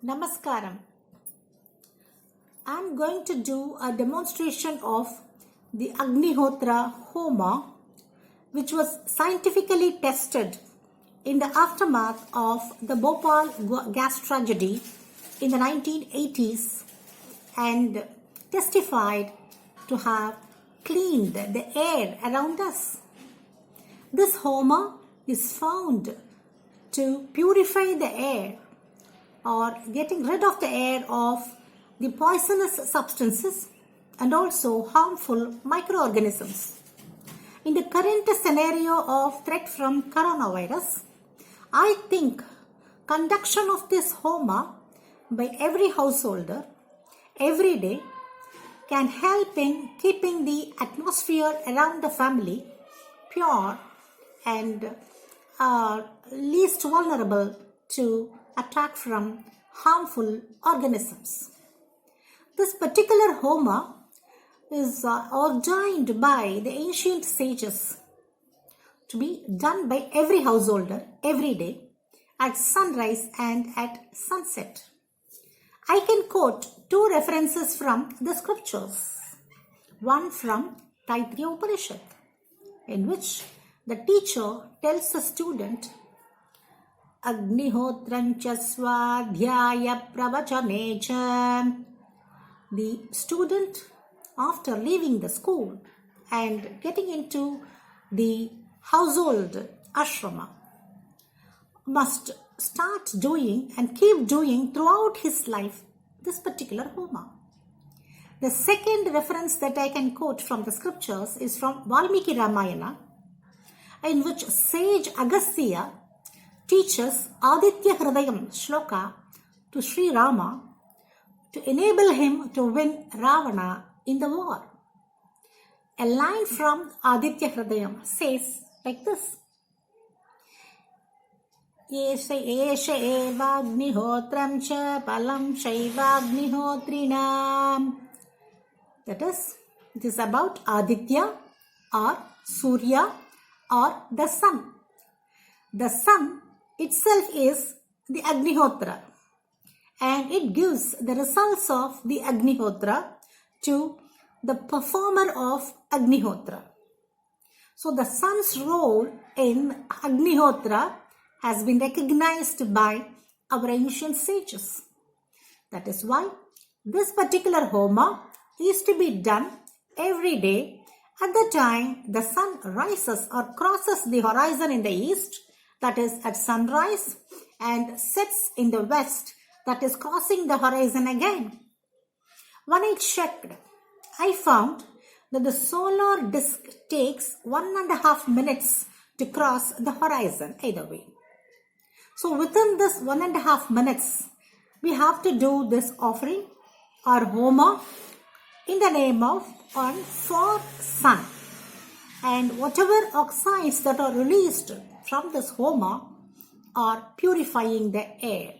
Namaskaram. I am going to do a demonstration of the Agnihotra Homa, which was scientifically tested in the aftermath of the Bhopal gas tragedy in the 1980s and testified to have cleaned the air around us. This Homa is found to purify the air or getting rid of the air of the poisonous substances and also harmful microorganisms. In the current scenario of threat from coronavirus, I think conduction of this Homa by every householder every day can help in keeping the atmosphere around the family pure and least vulnerable to attack from harmful organisms. This particular Homa is ordained by the ancient sages to be done by every householder every day at sunrise and at sunset. I can quote two references from the scriptures. One from Taittiriya Upanishad, in which the teacher tells the student, Agnihotrancha swadhyaya pravachane. The student, after leaving the school and getting into the household ashrama, must start doing and keep doing throughout his life this particular Homa. The second reference that I can quote from the scriptures is from Valmiki Ramayana, in which sage Agastya teaches Aditya Hridayam shloka to Sri Rama to enable him to win Ravana in the war. A line from Aditya Hridayam says like this: Yesha eva agnihotram cha palam shaiva agnihotrinam. That is, it is about Aditya or Surya or the sun. The sun itself is the Agnihotra, and it gives the results of the Agnihotra to the performer of Agnihotra. So the sun's role in Agnihotra has been recognized by our ancient sages. That is why this particular Homa is to be done every day at the time the sun rises or crosses the horizon in the east, that is at sunrise, and sets in the west, that is crossing the horizon again. When I checked, I found that the solar disk takes 1.5 minutes to cross the horizon either way. So within this 1.5 minutes, we have to do this offering or Homa in the name of or for sun. And whatever oxides that are released from this Homa are purifying the air.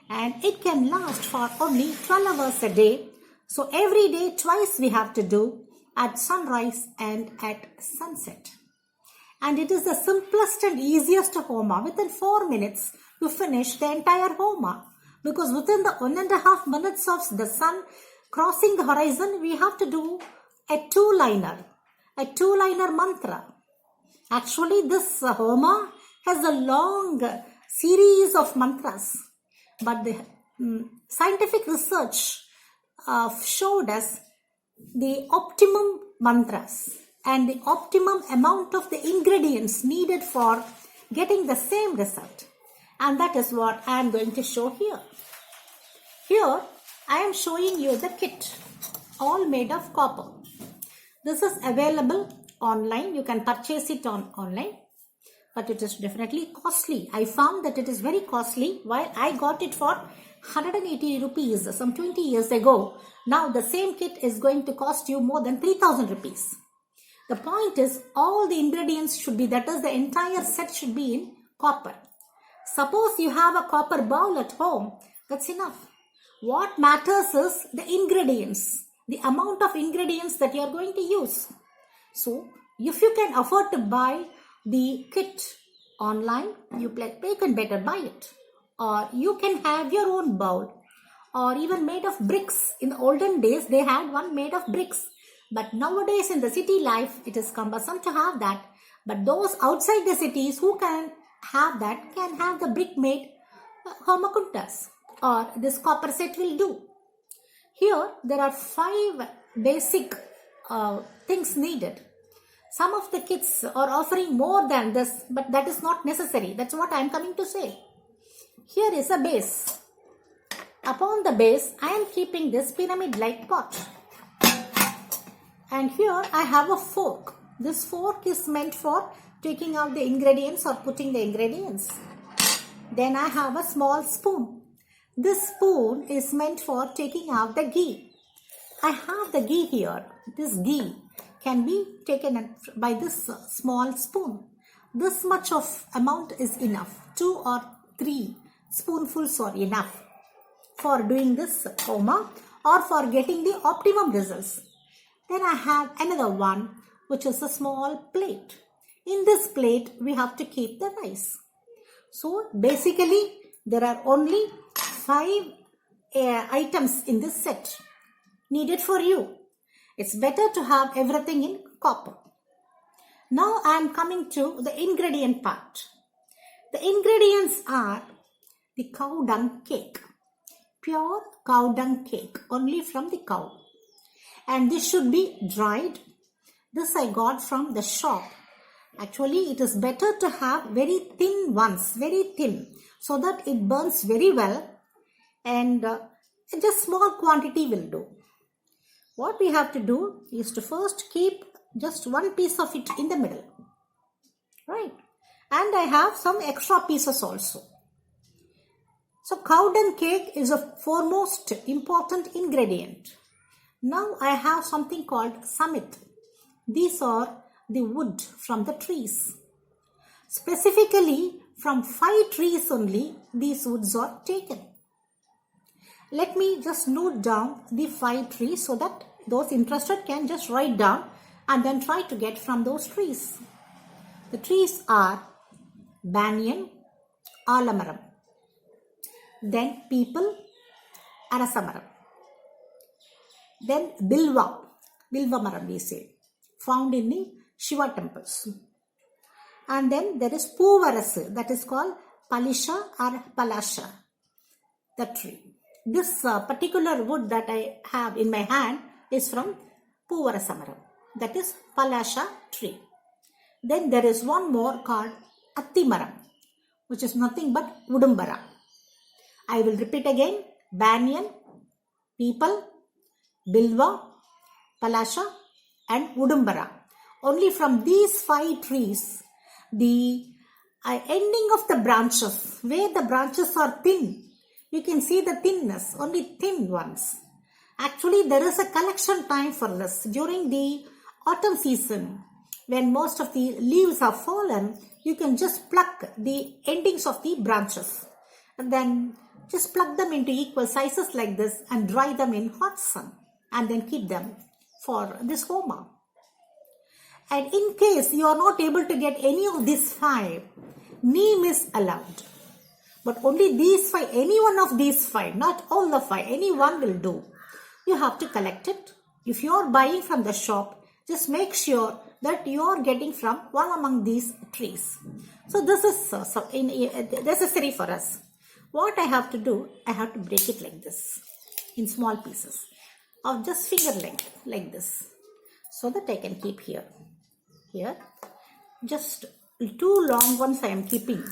And it can last for only 12 hours a day. So every day twice we have to do at sunrise and at sunset. And it is the simplest and easiest Homa. Within 4 minutes you finish the entire Homa. Because within the 1.5 minutes of the sun crossing the horizon, we have to do a two-liner mantra. Actually, this Homa has a long series of mantras. But the scientific research showed us the optimum mantras and the optimum amount of the ingredients needed for getting the same result. And that is what I am going to show here. Here, I am showing you the kit, all made of copper. This is available online. You can purchase it online. But it is definitely costly. I found that it is very costly while I got it for 180 rupees some 20 years ago. Now the same kit is going to cost you more than 3,000 rupees. The point is all the ingredients should be, that is the entire set should be in copper. Suppose you have a copper bowl at home, that's enough. What matters is the ingredients, the amount of ingredients that you are going to use. So if you can afford to buy the kit online, you can better buy it. or you can have your own bowl, or even made of bricks. In the olden days, they had one made of bricks. But nowadays in the city life, it is cumbersome to have that. But those outside the cities who can have that can have the brick made homakuntas, or this copper set will do. Here there are 5 basic things needed. Some of the kids are offering more than this, but that is not necessary. That's what I am coming to say. Here is a base. Upon the base, I am keeping this pyramid-like pot. And here I have a fork. This fork is meant for taking out the ingredients or putting the ingredients. Then I have a small spoon. This spoon is meant for taking out the ghee. I have the ghee here. This ghee can be taken by this small spoon. This much of amount is enough. 2 or 3 spoonfuls are enough for doing this homa or for getting the optimum results. Then I have another one, which is a small plate. In this plate, we have to keep the rice. So basically, there are only 5 items in this set needed for you. It's better to have everything in copper. Now I am coming to the ingredient part. The ingredients are the cow dung cake. Pure cow dung cake, only from the cow. And this should be dried. This I got from the shop. Actually, it is better to have very thin ones, very thin, so that it burns very well, and just small quantity will do. What we have to do is to first keep just one piece of it in the middle, right? And I have some extra pieces also. So cow dung cake is a foremost important ingredient. Now I have something called samit. These are the wood from the trees. Specifically from 5 trees only these woods are taken. Let me just note down the 5 trees so that those interested can just write down and then try to get from those trees. The trees are banyan, alamaram, then people, arasamaram, then bilva maram we say, found in the Shiva temples. And then there is Puvarasu, that is called Palisha or Palasha, the tree. This particular wood that I have in my hand is from Puvarasamaram, that is Palasha tree. Then there is one more called Attimaram, which is nothing but Udumbara. I will repeat again: banyan, people, bilva, palasha and Udumbara. Only from these 5 trees, the ending of the branches, where the branches are thin, you can see the thinness, only thin ones. Actually, there is a collection time for this. During the autumn season, when most of the leaves are fallen, you can just pluck the endings of the branches. And then just pluck them into equal sizes like this and dry them in hot sun. And then keep them for this homa. And in case you are not able to get any of these 5, neem is allowed. But only these 5, any one of these 5, not all the 5, any one will do. You have to collect it. If you are buying from the shop, just make sure that you are getting from one among these trees. So this is necessary for us. What I have to do, I have to break it like this in small pieces of just finger length like this, so that I can keep here. Here, just 2 long ones I am keeping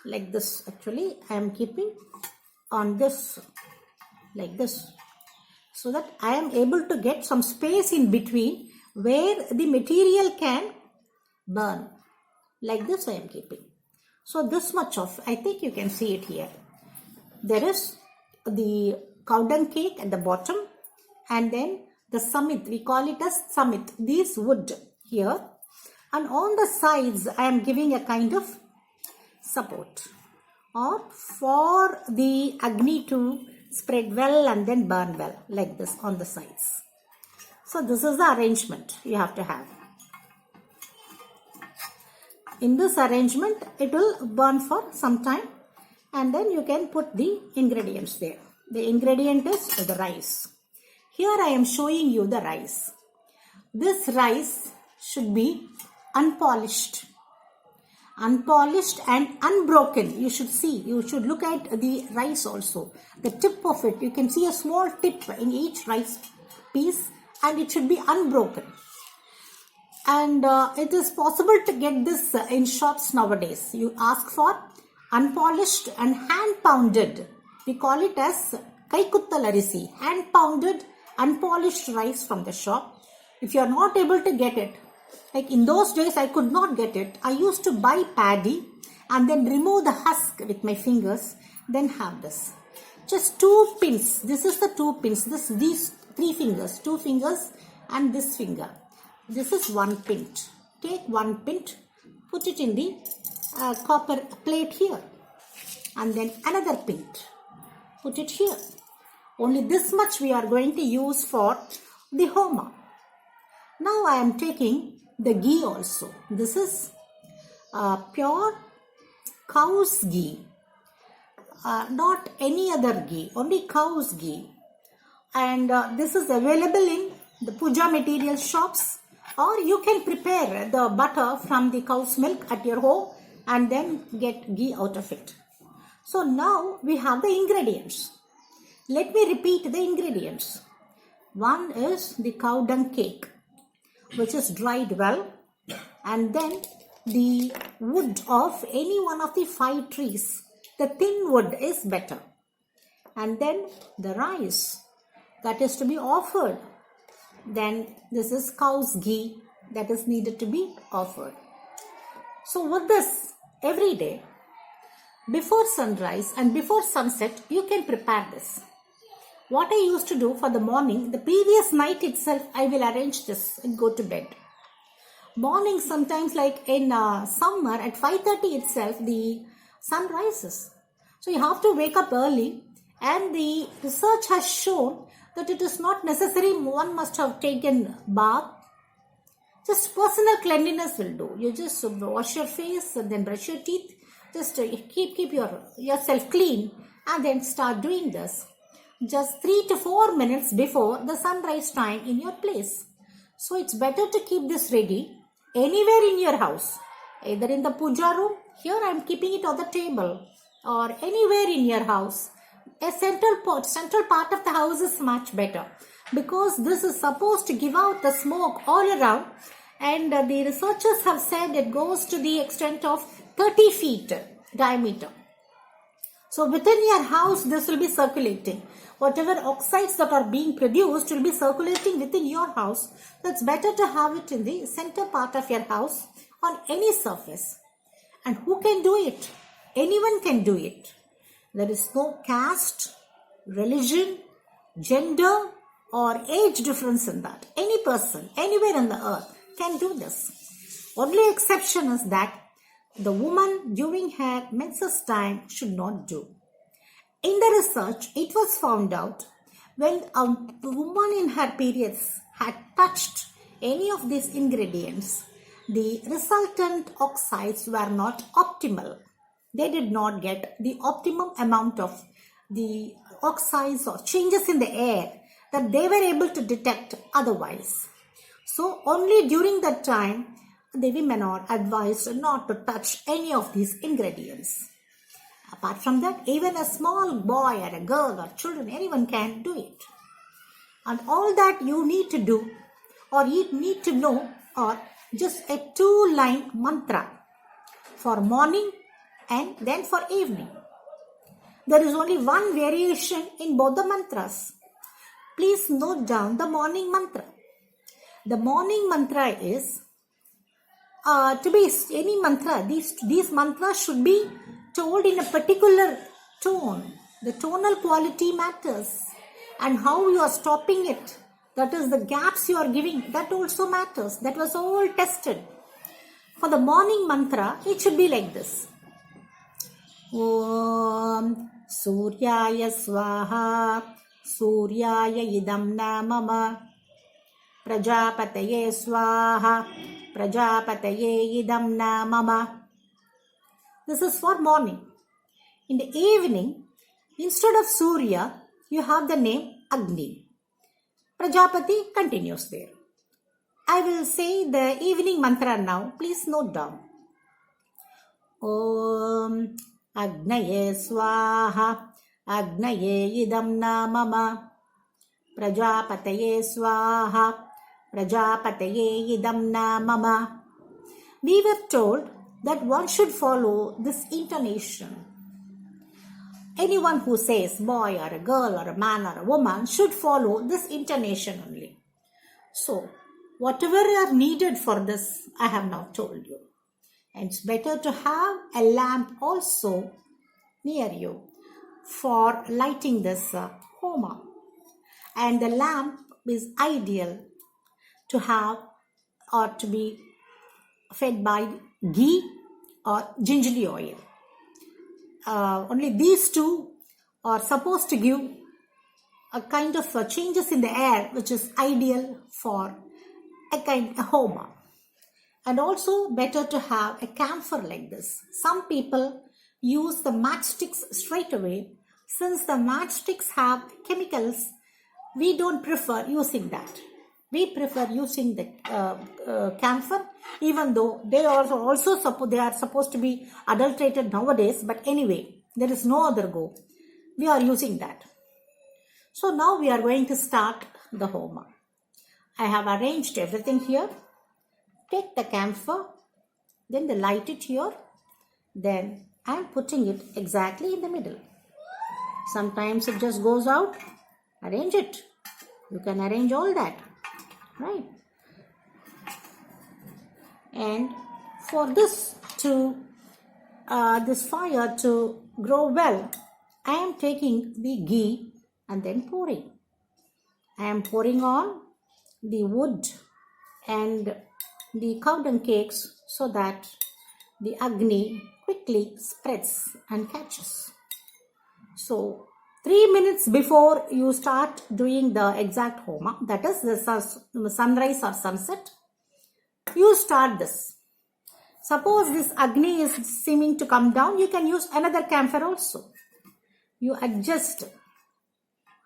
like this. Actually, I am keeping on this like this, so that I am able to get some space in between where the material can burn. Like this I am keeping. So this much of, I think you can see it here. There is the cow dung cake at the bottom, and then the samit, we call it as samit, these wood here, and on the sides I am giving a kind of support, or for the agni to spread well and then burn well, like this on the sides. So this is the arrangement you have to have. In this arrangement, it will burn for some time. and then you can put the ingredients there. The ingredient is the rice. Here I am showing you the rice. This rice should be unpolished and unbroken. You should see, you should look at the rice also. The tip of it, you can see a small tip in each rice piece, and it should be unbroken. And it is possible to get this in shops nowadays. You ask for unpolished and hand pounded. We call it as kaikuttal arisi, hand pounded unpolished rice from the shop. If you are not able to get it, like in those days I could not get it, I used to buy paddy and then remove the husk with my fingers, then have this. Just 2 pins. This is the 2 pins. These 3 fingers, 2 fingers and this finger. This is 1 pint. Take 1 pint, put it in the copper plate here, and then another pint. Put it here. Only this much we are going to use for the homa. Now I am taking the ghee also. This is pure cow's ghee, not any other ghee, only cow's ghee. And this is available in the puja material shops, or you can prepare the butter from the cow's milk at your home and then get ghee out of it. So now we have the ingredients. Let me repeat the ingredients. One is the cow dung cake, which is dried well, and then the wood of any one of the 5 trees. The thin wood is better. And then the rice that is to be offered. Then this is cow's ghee that is needed to be offered. So with this, every day, before sunrise and before sunset, you can prepare this. What I used to do for the morning, the previous night itself, I will arrange this and go to bed. Morning, sometimes like in summer at 5:30 itself, the sun rises. So you have to wake up early, and the research has shown that it is not necessary one must have taken bath. Just personal cleanliness will do. You just wash your face and then brush your teeth. Just keep yourself clean and then start doing this. Just 3 to 4 minutes before the sunrise time in your place. So it's better to keep this ready anywhere in your house. Either in the puja room, here I am keeping it on the table, or anywhere in your house. A central part of the house is much better, because this is supposed to give out the smoke all around, and the researchers have said it goes to the extent of 30 feet diameter. So within your house this will be circulating. Whatever oxides that are being produced will be circulating within your house. So it's better to have it in the center part of your house on any surface. And who can do it? Anyone can do it. There is no caste, religion, gender or age difference in that. Any person, anywhere on the earth can do this. Only exception is that the woman during her menses time should not do. In the research, it was found out when a woman in her periods had touched any of these ingredients, the resultant oxides were not optimal. They did not get the optimum amount of the oxides or changes in the air that they were able to detect otherwise. So only during that time, the women are advised not to touch any of these ingredients. Apart from that, even a small boy or a girl or children, anyone can do it. And all that you need to do or you need to know are just a 2-line mantra for morning and then for evening. There is only one variation in both the mantras. Please note down the morning mantra. The morning mantra is to be any mantra. These mantras should be told in a particular tone. The tonal quality matters, and how you are stopping it, that is the gaps you are giving, that also matters. That was all tested. For the morning mantra, it should be like this. Om Suryaya Swaha Suryaya Idam Namama Prajapataye Swaha Prajapataye Idam Namama. This is for morning. In the evening, instead of Surya, you have the name Agni. Prajapati continues there. I will say the evening mantra now. Please note down. Om Agnaye Swaha Agnaye Idam Namama Prajapataye Swaha Prajapataye Idam Namama. We were told that one should follow this intonation. Anyone who says boy or a girl or a man or a woman should follow this intonation only. So, whatever are needed for this, I have now told you. And it's better to have a lamp also near you for lighting this homa. And the lamp is ideal to have or to be fed by ghee or gingerly oil. Only these two are supposed to give a kind of changes in the air, which is ideal for a homa. And also better to have a camphor like this. Some people use the matchsticks straight away. Since the matchsticks have chemicals, we don't prefer using that. We prefer using the camphor, even though they are supposed to be adulterated nowadays. But anyway, there is no other go. We are using that. So now we are going to start the homa. I have arranged everything here. Take the camphor, then light it here. Then I am putting it exactly in the middle. Sometimes it just goes out. Arrange it. You can arrange all that. Right? And for this fire to grow well, I am taking the ghee and then pouring. I am pouring on the wood and the cow dung cakes so that the Agni quickly spreads and catches. So 3 minutes before you start doing the exact homa, that is the sunrise or sunset, you start this. Suppose this Agni is seeming to come down, you can use another camphor also. You adjust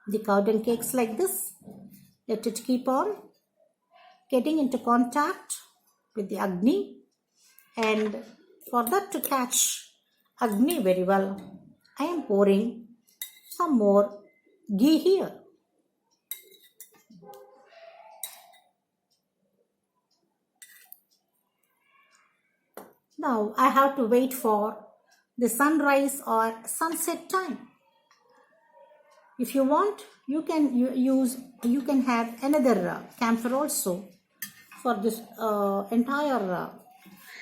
the cow dung cakes like this. Let it keep on getting into contact with the Agni. And for that to catch Agni very well, I am pouring some more ghee here. Now I have to wait for the sunrise or sunset time. If you want, you can have another camphor also for this entire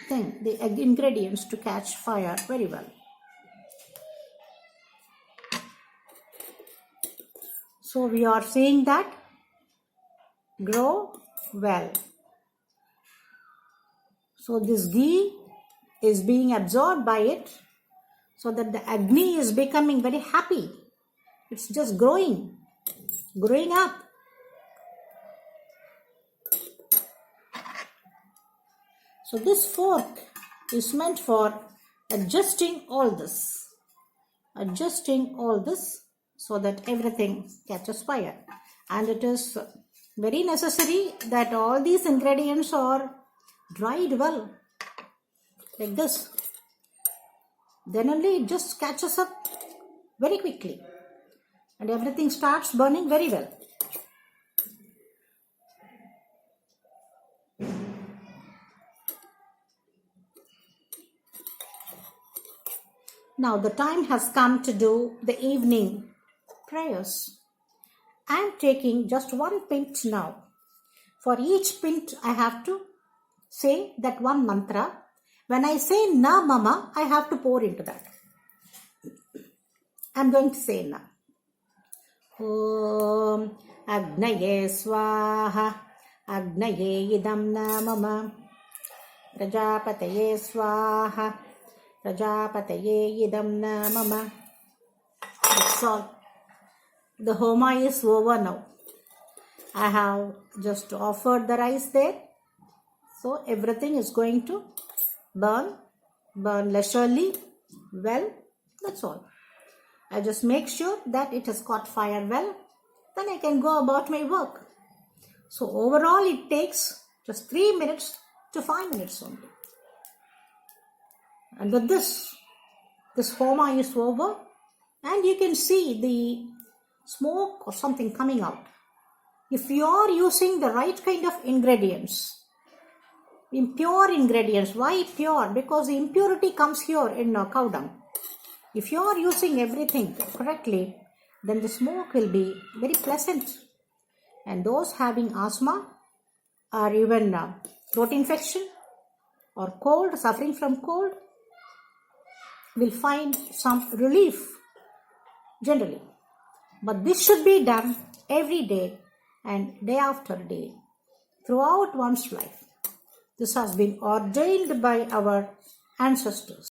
thing, the ingredients to catch fire very well. So we are saying that grow well. So this ghee is being absorbed by it so that the Agni is becoming very happy. It's just growing up. So this fork is meant for adjusting all this so that everything catches fire. And it is very necessary that all these ingredients are dried well, like this. Then only it just catches up very quickly and everything starts burning very well. Now the time has come to do the evening prayers. I am taking just one pint now. For each pint I have to say that one mantra. When I say na mama, I have to pour into that. I am going to say na. Om Agnaye Swaha Agnaye Idam Namama Prajapataye Swaha Prajapataye Idam Namama. That's all. The homa is over now. I have just offered the rice there. So everything is going to burn leisurely. Well, that's all. I just make sure that it has caught fire well. Then I can go about my work. So overall it takes just 3 minutes to 5 minutes only. And with this homa is over, and you can see the smoke or something coming out. If you are using the right kind of ingredients, impure ingredients, why pure? Because the impurity comes here in cow dung. If you are using everything correctly, then the smoke will be very pleasant. And those having asthma or even throat infection or cold, suffering from cold, will find some relief generally. But this should be done every day and day after day throughout one's life. This has been ordained by our ancestors.